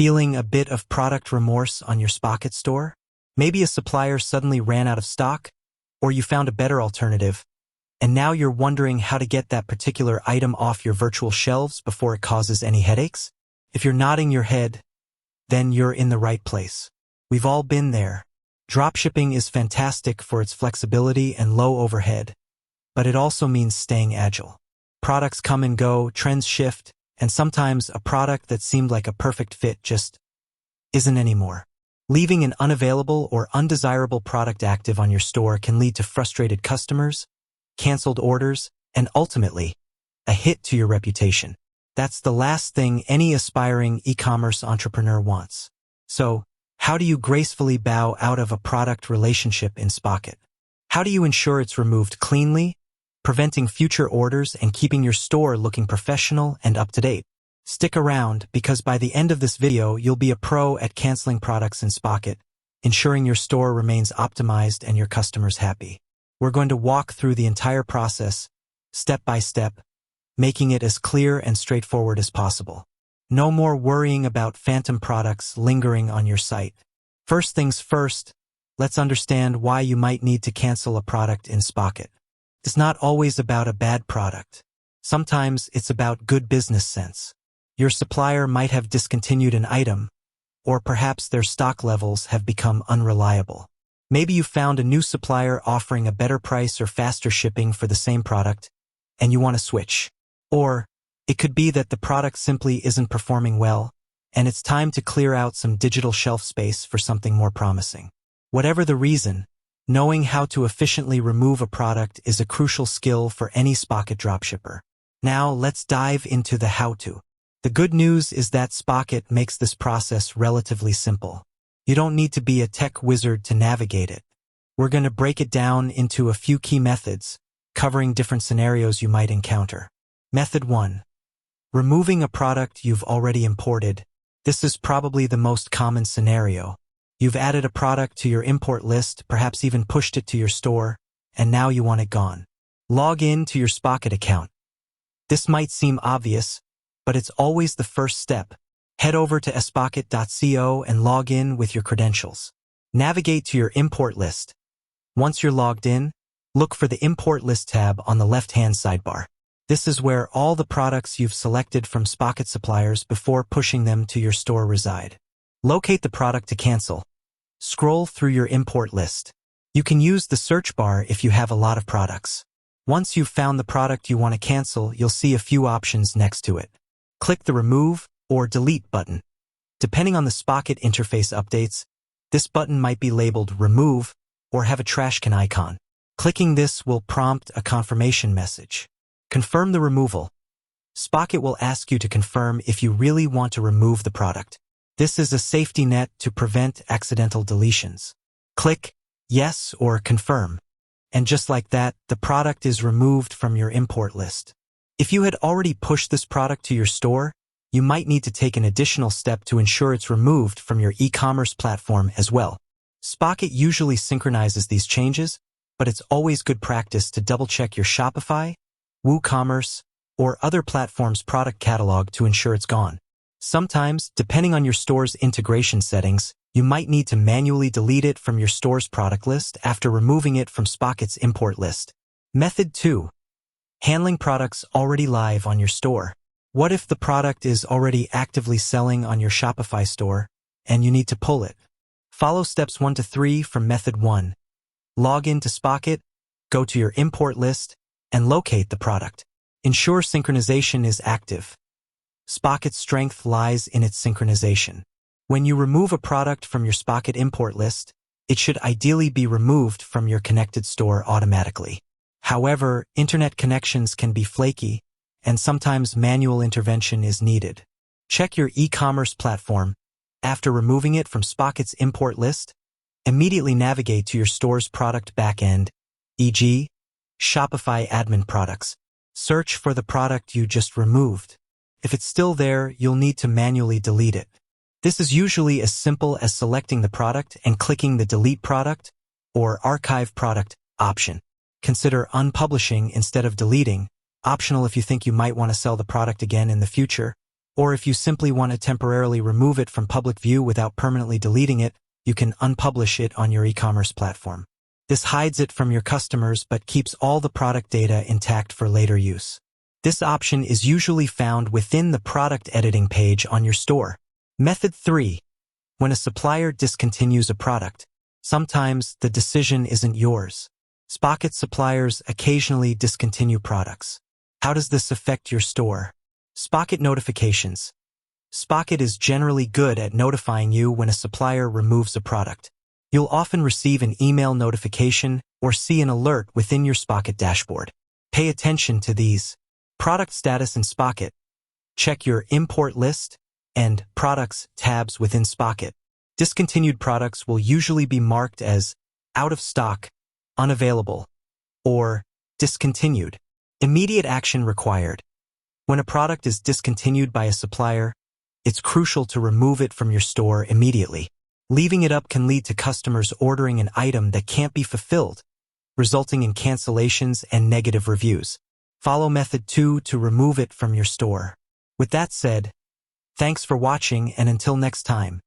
Feeling a bit of product remorse on your Spocket store? Maybe a supplier suddenly ran out of stock, or you found a better alternative, and now you're wondering how to get that particular item off your virtual shelves before it causes any headaches? If you're nodding your head, then you're in the right place. We've all been there. Dropshipping is fantastic for its flexibility and low overhead, but it also means staying agile. Products come and go, trends shift, and sometimes a product that seemed like a perfect fit just isn't anymore. Leaving an unavailable or undesirable product active on your store can lead to frustrated customers, canceled orders, and ultimately, a hit to your reputation. That's the last thing any aspiring e-commerce entrepreneur wants. So, how do you gracefully bow out of a product relationship in Spocket? How do you ensure it's removed cleanly, preventing future orders and keeping your store looking professional and up-to-date? Stick around, because by the end of this video, you'll be a pro at canceling products in Spocket, ensuring your store remains optimized and your customers happy. We're going to walk through the entire process, step by step, making it as clear and straightforward as possible. No more worrying about phantom products lingering on your site. First things first, let's understand why you might need to cancel a product in Spocket. It's not always about a bad product. Sometimes it's about good business sense. Your supplier might have discontinued an item, or perhaps their stock levels have become unreliable. Maybe you found a new supplier offering a better price or faster shipping for the same product, and you want to switch. Or, it could be that the product simply isn't performing well, and it's time to clear out some digital shelf space for something more promising. Whatever the reason, knowing how to efficiently remove a product is a crucial skill for any Spocket dropshipper. Now, let's dive into the how-to. The good news is that Spocket makes this process relatively simple. You don't need to be a tech wizard to navigate it. We're going to break it down into a few key methods, covering different scenarios you might encounter. Method 1. Removing a product you've already imported. This is probably the most common scenario. You've added a product to your import list, perhaps even pushed it to your store, and now you want it gone. Log in to your Spocket account. This might seem obvious, but it's always the first step. Head over to spocket.co and log in with your credentials. Navigate to your import list. Once you're logged in, look for the Import List tab on the left-hand sidebar. This is where all the products you've selected from Spocket suppliers before pushing them to your store reside. Locate the product to cancel. Scroll through your import list. You can use the search bar if you have a lot of products. Once you've found the product you want to cancel, you'll see a few options next to it. Click the Remove or Delete button. Depending on the Spocket interface updates, this button might be labeled Remove or have a trash can icon. Clicking this will prompt a confirmation message. Confirm the removal. Spocket will ask you to confirm if you really want to remove the product. This is a safety net to prevent accidental deletions. Click Yes or Confirm. And just like that, the product is removed from your import list. If you had already pushed this product to your store, you might need to take an additional step to ensure it's removed from your e-commerce platform as well. Spocket usually synchronizes these changes, but it's always good practice to double-check your Shopify, WooCommerce, or other platforms' product catalog to ensure it's gone. Sometimes, depending on your store's integration settings, you might need to manually delete it from your store's product list after removing it from Spocket's import list. Method 2. Handling products already live on your store. What if the product is already actively selling on your Shopify store, and you need to pull it? Follow steps 1 to 3 from Method 1. Log in to Spocket, go to your import list, and locate the product. Ensure synchronization is active. Spocket's strength lies in its synchronization. When you remove a product from your Spocket import list, it should ideally be removed from your connected store automatically. However, internet connections can be flaky, and sometimes manual intervention is needed. Check your e-commerce platform. After removing it from Spocket's import list, immediately navigate to your store's product backend, e.g., Shopify admin products. Search for the product you just removed. If it's still there, you'll need to manually delete it. This is usually as simple as selecting the product and clicking the Delete Product or Archive Product option. Consider unpublishing instead of deleting, optional if you think you might want to sell the product again in the future, Or if you simply want to temporarily remove it from public view without permanently deleting it, you can unpublish it on your e-commerce platform. This hides it from your customers but keeps all the product data intact for later use. This option is usually found within the product editing page on your store. Method 3. When a supplier discontinues a product, sometimes the decision isn't yours. Spocket suppliers occasionally discontinue products. How does this affect your store? Spocket notifications. Spocket is generally good at notifying you when a supplier removes a product. You'll often receive an email notification or see an alert within your Spocket dashboard. Pay attention to these. Product status in Spocket. Check your import list and products tabs within Spocket. Discontinued products will usually be marked as out of stock, unavailable, or discontinued. Immediate action required. When a product is discontinued by a supplier, it's crucial to remove it from your store immediately. Leaving it up can lead to customers ordering an item that can't be fulfilled, resulting in cancellations and negative reviews. Follow method 2 to remove it from your store. With that said, thanks for watching, and until next time.